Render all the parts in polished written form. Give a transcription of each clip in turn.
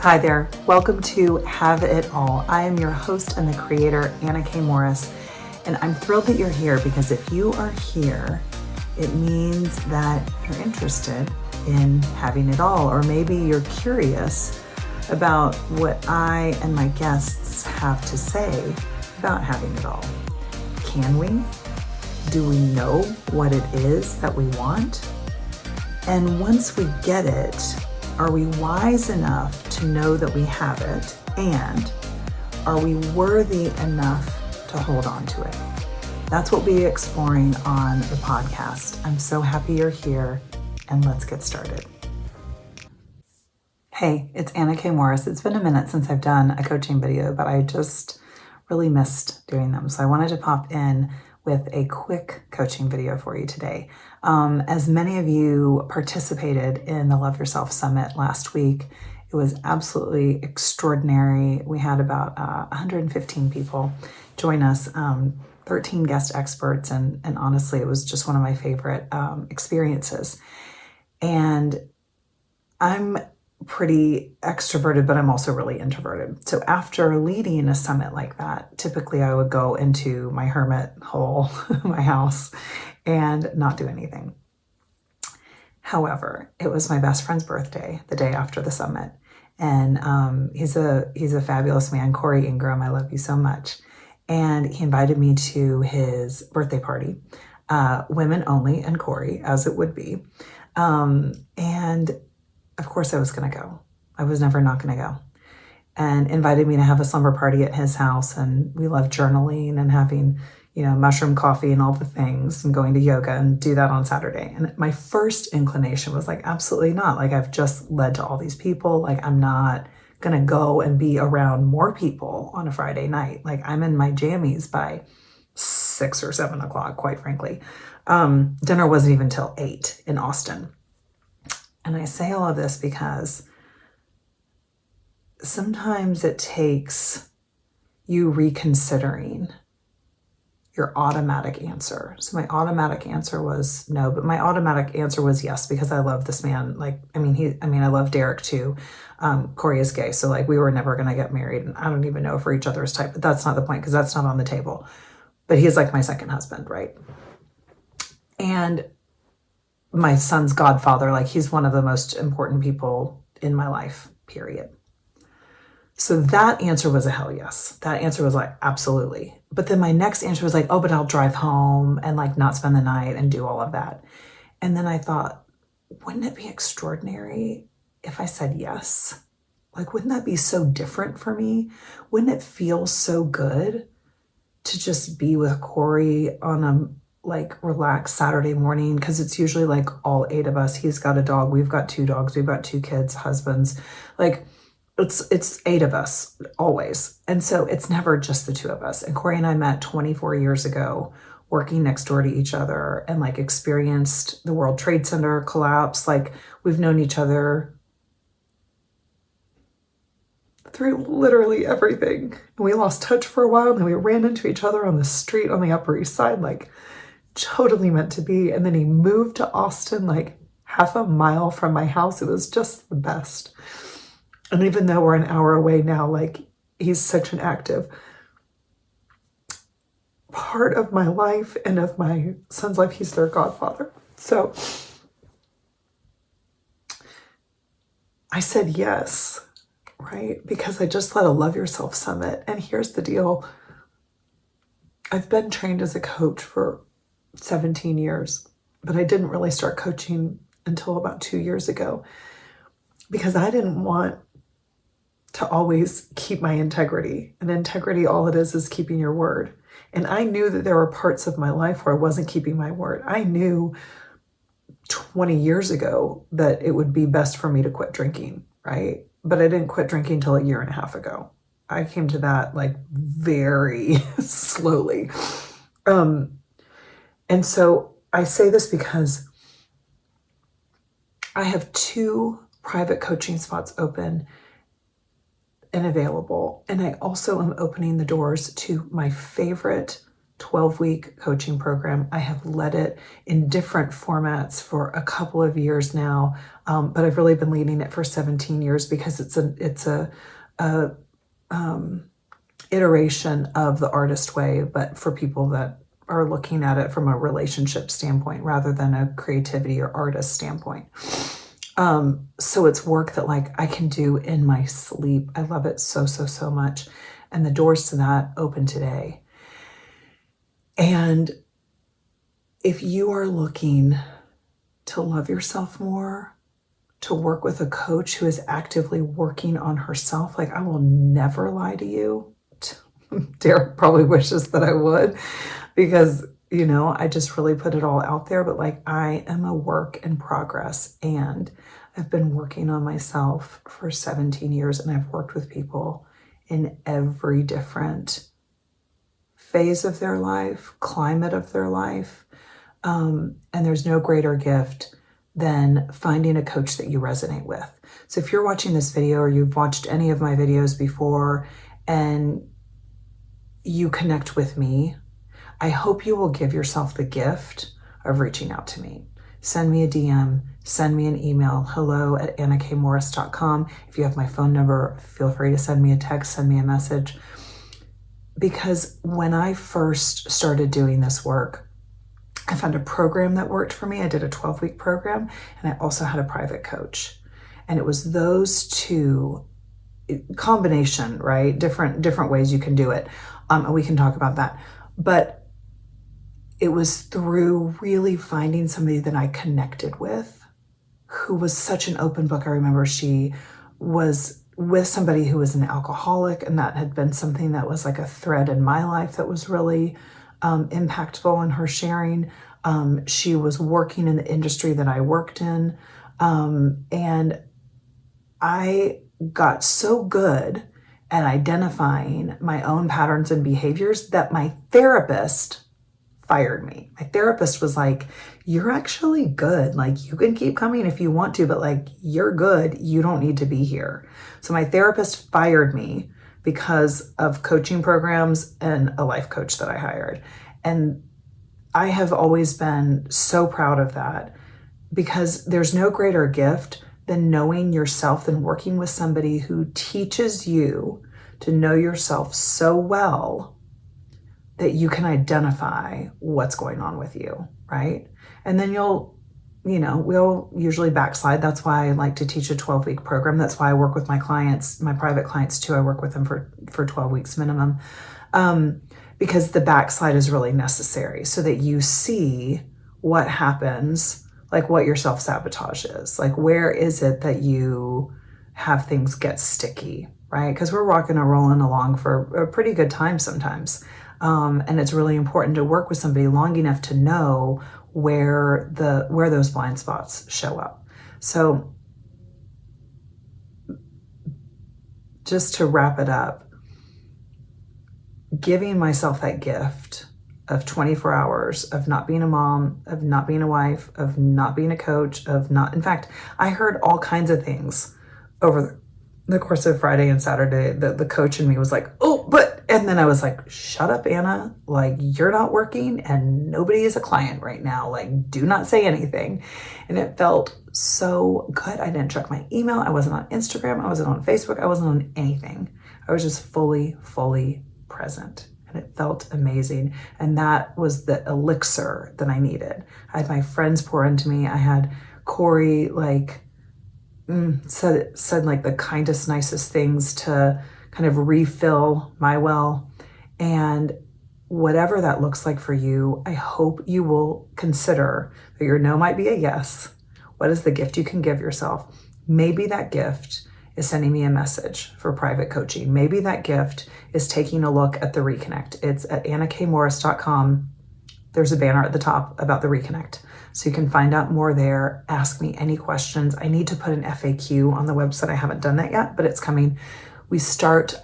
Hi there. Welcome to Have It All. I am your host and the creator, Anna K. Morris, and I'm thrilled that you're here because if you are here, it means that you're interested in having it all, or maybe you're curious about what I and my guests have to say about having it all. Can we? Do we know what it is that we want? And once we get it, are we wise enough to know that we have it? And are we worthy enough to hold on to it? That's what we'll be exploring on the podcast. I'm so happy you're here, and let's get started. Hey, it's Anna K. Morris. It's been a minute since I've done a coaching video, but I just really missed doing them. So I wanted to pop in with a quick coaching video for you today. As many of you participated in the Love Yourself Summit last week, it was absolutely extraordinary. We had about 115 people join us, 13 guest experts, and honestly, it was just one of my favorite experiences. And I'm pretty extroverted, but I'm also really introverted. So after leading a summit like that, typically I would go into my hermit hole, my house, and not do anything. However, it was my best friend's birthday the day after the summit. And he's a fabulous man, Corey Ingram. I love you so much. And he invited me to his birthday party, women only, and Corey, as it would be. And of course I was going to go. I was never not going to go. And invited me to have a slumber party at his house. And we love journaling and having, mushroom coffee and all the things, and going to yoga and do that on Saturday. And my first inclination was like, absolutely not. Like, I've just led to all these people. Like, I'm not going to go and be around more people on a Friday night. Like, I'm in my jammies by 6 or 7 o'clock, quite frankly. Dinner wasn't even till 8 in Austin. And I say all of this because sometimes it takes you reconsidering your automatic answer. So my automatic answer was no, but my automatic answer was yes, because I love this man. I love Derek too. Corey is gay. So we were never going to get married, and I don't even know if we're each other's type, but that's not the point because that's not on the table. But he's like my second husband, right? And my son's godfather, he's one of the most important people in my life, period. So that answer was a hell yes. That answer was absolutely. But then my next answer was oh, but I'll drive home and not spend the night and do all of that. And then I thought, wouldn't it be extraordinary if I said yes? Wouldn't that be so different for me? Wouldn't it feel so good to just be with Corey on a relaxed Saturday morning? Because it's usually all 8 of us. He's got a dog. We've got 2 dogs. We've got 2 kids, husbands. It's 8 of us always. And so it's never just the 2 of us. And Corey and I met 24 years ago, working next door to each other, and experienced the World Trade Center collapse. We've known each other through literally everything. And we lost touch for a while, and then we ran into each other on the street on the Upper East Side, totally meant to be. And then he moved to Austin, half a mile from my house. It was just the best. And even though we're an hour away now, he's such an active part of my life and of my son's life. He's their godfather. So I said yes, right? Because I just led a Love Yourself Summit. And here's the deal. I've been trained as a coach for 17 years, but I didn't really start coaching until about 2 years ago because I didn't want to always keep my integrity. And integrity, all it is keeping your word. And I knew that there were parts of my life where I wasn't keeping my word. I knew 20 years ago that it would be best for me to quit drinking, right? But I didn't quit drinking until 1.5 years ago. I came to that very slowly. And so I say this because I have 2 private coaching spots open and available. And I also am opening the doors to my favorite 12-week coaching program. I have led it in different formats for a couple of years now, but I've really been leading it for 17 years because it's a iteration of the Artist Way, but for people that are looking at it from a relationship standpoint rather than a creativity or artist standpoint. So it's work that like I can do in my sleep. I love it so, so, so much. And the doors to that open today. And if you are looking to love yourself more, to work with a coach who is actively working on herself, like I will never lie to you. Derek probably wishes that I would, because, you know, I just really put it all out there. But like I am a work in progress, and I've been working on myself for 17 years, and I've worked with people in every different phase of their life, climate of their life. And there's no greater gift than finding a coach that you resonate with. So if you're watching this video or you've watched any of my videos before and you connect with me, I hope you will give yourself the gift of reaching out to me. Send me a DM, send me an email, hello@annakmorris.com. If you have my phone number, feel free to send me a text, send me a message. Because when I first started doing this work, I found a program that worked for me. I did a 12-week program, and I also had a private coach. And it was those two combination, right? Different ways you can do it. And we can talk about that. But it was through really finding somebody that I connected with, who was such an open book. I remember she was with somebody who was an alcoholic, and that had been something that was like a thread in my life that was really impactful in her sharing. She was working in the industry that I worked in. And I got so good at identifying my own patterns and behaviors that my therapist fired me. My therapist was like, you're actually good. Like, you can keep coming if you want to, but like, you're good. You don't need to be here. So my therapist fired me because of coaching programs and a life coach that I hired. And I have always been so proud of that, because there's no greater gift than knowing yourself, than working with somebody who teaches you to know yourself so well that you can identify what's going on with you, right? And then we'll usually backslide. That's why I like to teach a 12-week program. That's why I work with my clients, my private clients too. I work with them for 12 weeks minimum, because the backslide is really necessary so that you see what happens, like what your self-sabotage is. Like, where is it that you have things get sticky, right? Because we're rocking and rolling along for a pretty good time sometimes. And it's really important to work with somebody long enough to know where those blind spots show up. So just to wrap it up, giving myself that gift of 24 hours of not being a mom, of not being a wife, of not being a coach, in fact, I heard all kinds of things over the course of Friday and Saturday. The coach in me was like, and then I was like, shut up, Anna, like, you're not working and nobody is a client right now. Like, do not say anything. And it felt so good. I didn't check my email. I wasn't on Instagram. I wasn't on Facebook. I wasn't on anything. I was just fully present. And it felt amazing. And that was the elixir that I needed. I had my friends pour into me. I had Corey said like the kindest, nicest things to kind of refill my well. And whatever that looks like for you, I hope you will consider that your no might be a yes. What is the gift you can give yourself? Maybe that gift is sending me a message for private coaching. Maybe that gift is taking a look at the Reconnect. It's at annakmorris.com. There's a banner at the top about the Reconnect. So you can find out more there. Ask me any questions. I need to put an FAQ on the website. I haven't done that yet, but it's coming. We start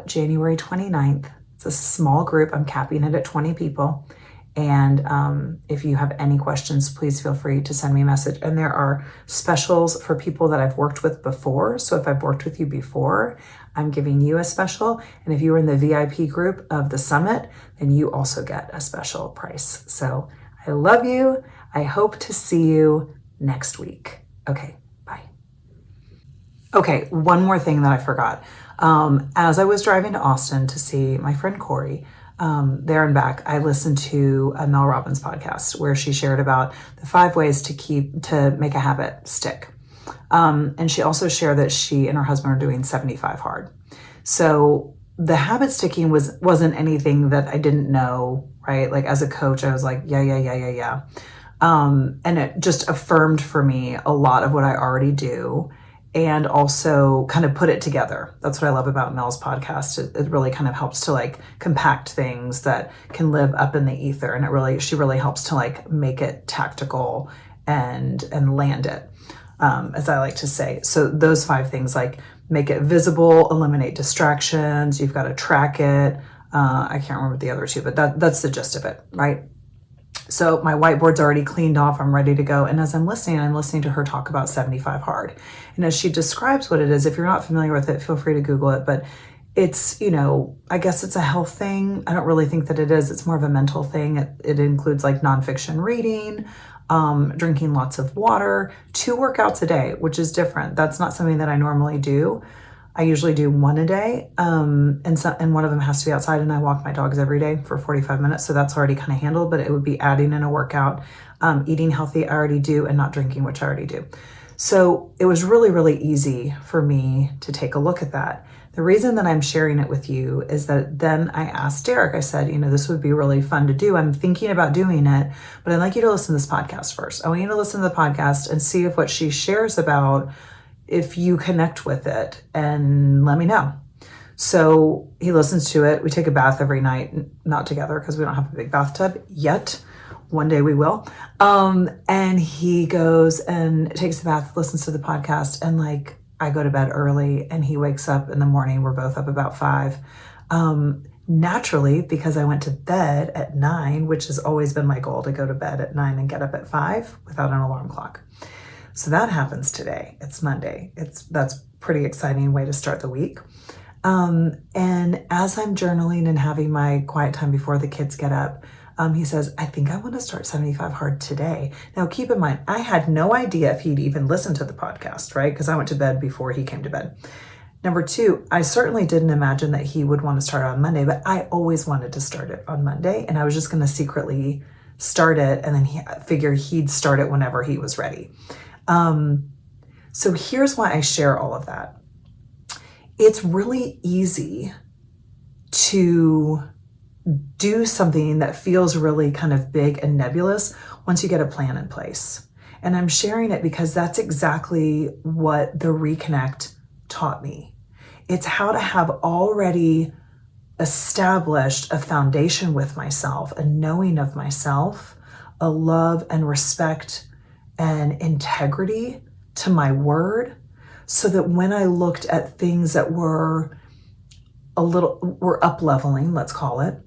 January 29th. It's a small group. I'm capping it at 20 people. And if you have any questions, please feel free to send me a message. And there are specials for people that I've worked with before. So if I've worked with you before, I'm giving you a special. And if you are in the VIP group of the summit, then you also get a special price. So I love you. I hope to see you next week. Okay, bye. Okay, one more thing that I forgot. As I was driving to Austin to see my friend Corey, there and back, I listened to a Mel Robbins podcast where she shared about the 5 ways to make a habit stick. And she also shared that she and her husband are doing 75 hard. So the habit sticking wasn't anything that I didn't know, right? Like as a coach, I was like, yeah. And it just affirmed for me a lot of what I already do, and also kind of put it together. That's what I love about Mel's podcast. It really kind of helps to like compact things that can live up in the ether. And she really helps to like make it tactical and land it, as I like to say. So those 5 things, like make it visible, eliminate distractions. You've got to track it. I can't remember the other 2, but that's the gist of it, right? So my whiteboard's already cleaned off. I'm ready to go. And as I'm listening to her talk about 75 hard. And as she describes what it is, if you're not familiar with it, feel free to Google it. But it's, I guess it's a health thing. I don't really think that it is. It's more of a mental thing. It includes like nonfiction reading, drinking lots of water, 2 workouts a day, which is different. That's not something that I normally do. I usually do 1 a day, and one of them has to be outside, and I walk my dogs every day for 45 minutes, so that's already kind of handled, but it would be adding in a workout, eating healthy, I already do, and not drinking, which I already do. So it was really, really easy for me to take a look at that. The reason that I'm sharing it with you is that then I asked Derek, I said, this would be really fun to do. I'm thinking about doing it, but I'd like you to listen to this podcast first. I want you to listen to the podcast and see if what she shares about, if you connect with it, and let me know. So he listens to it. We take a bath every night, not together because we don't have a big bathtub yet. One day we will. And he goes and takes a bath, listens to the podcast, and like I go to bed early and he wakes up in the morning. We're both up about 5. Naturally, because I went to bed at 9, which has always been my goal, to go to bed at 9 and get up at 5 without an alarm clock. So that happens today. It's Monday. That's pretty exciting way to start the week. And as I'm journaling and having my quiet time before the kids get up, he says, I think I want to start 75 hard today. Now, keep in mind, I had no idea if he'd even listened to the podcast, right? Because I went to bed before he came to bed. Number 2, I certainly didn't imagine that he would want to start on Monday, but I always wanted to start it on Monday, and I was just going to secretly start it, and then figure he'd start it whenever he was ready. So here's why I share all of that. It's really easy to do something that feels really kind of big and nebulous once you get a plan in place. And I'm sharing it because that's exactly what the Reconnect taught me. It's how to have already established a foundation with myself, a knowing of myself, a love and respect and integrity to my word, so that when I looked at things that were up leveling, let's call it,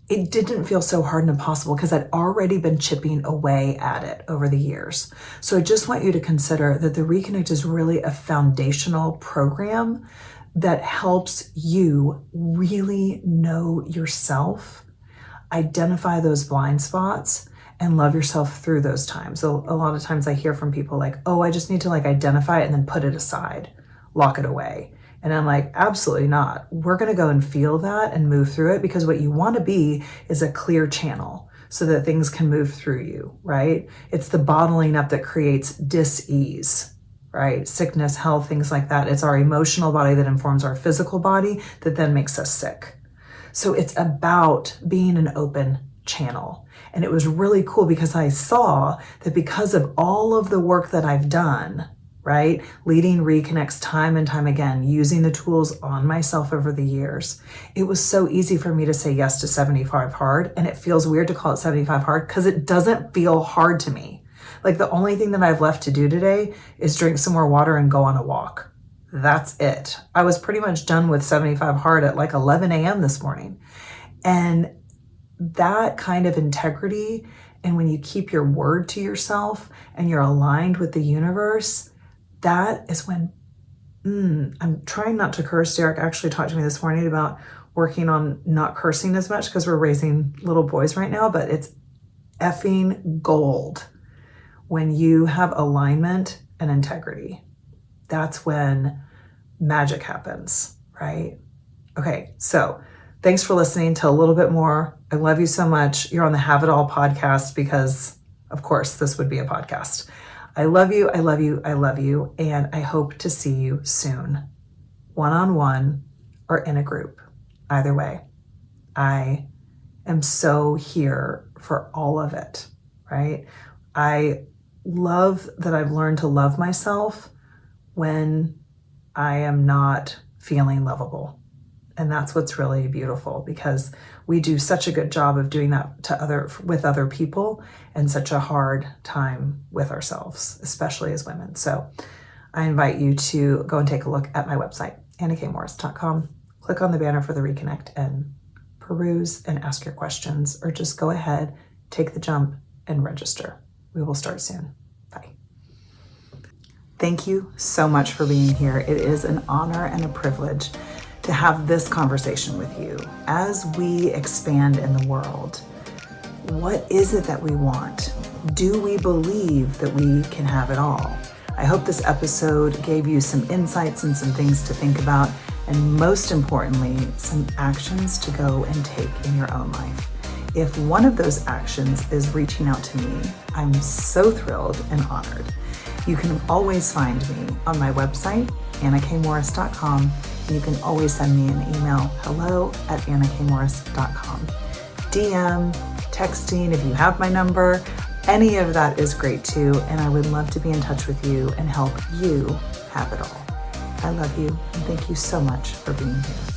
it didn't feel so hard and impossible because I'd already been chipping away at it over the years. So I just want you to consider that the Reconnect is really a foundational program that helps you really know yourself, identify those blind spots, and love yourself through those times. So a lot of times I hear from people like, oh, I just need to like identify it and then put it aside, lock it away. And I'm like, absolutely not. We're going to go and feel that and move through it, because what you want to be is a clear channel so that things can move through you, right? It's the bottling up that creates dis-ease, right? Sickness, health, things like that. It's our emotional body that informs our physical body that then makes us sick. So it's about being an open channel. And it was really cool because I saw that because of all of the work that I've done, right? Leading Reconnects time and time again, using the tools on myself over the years, it was so easy for me to say yes to 75 hard. And it feels weird to call it 75 hard because it doesn't feel hard to me. Like the only thing that I've left to do today is drink some more water and go on a walk. That's it. I was pretty much done with 75 hard at like 11 a.m. this morning. And that kind of integrity, and when you keep your word to yourself and you're aligned with the universe, that is when I'm trying not to curse. Derek actually talked to me this morning about working on not cursing as much because we're raising little boys right now, but it's effing gold when you have alignment and integrity. That's when magic happens, right? Okay, so thanks for listening to a little bit more. I love you so much. You're on the Have It All podcast because, of course, this would be a podcast. I love you. I love you. I love you. And I hope to see you soon, one-on-one or in a group. Either way, I am so here for all of it, right? I love that I've learned to love myself when I am not feeling lovable. And that's what's really beautiful, because we do such a good job of doing that with other people, and such a hard time with ourselves, especially as women. So I invite you to go and take a look at my website, annakmorris.com. Click on the banner for the Reconnect and peruse and ask your questions, or just go ahead, take the jump and register. We will start soon. Bye. Thank you so much for being here. It is an honor and a privilege to have this conversation with you as we expand in the world. What is it that we want? Do we believe that we can have it all? I hope this episode gave you some insights and some things to think about, and most importantly, some actions to go and take in your own life. If one of those actions is reaching out to me, I'm so thrilled and honored. You can always find me on my website, annakmorris.com. And you can always send me an email, hello@annakmorris.com. DM, texting, if you have my number, any of that is great too. And I would love to be in touch with you and help you have it all. I love you, and thank you so much for being here.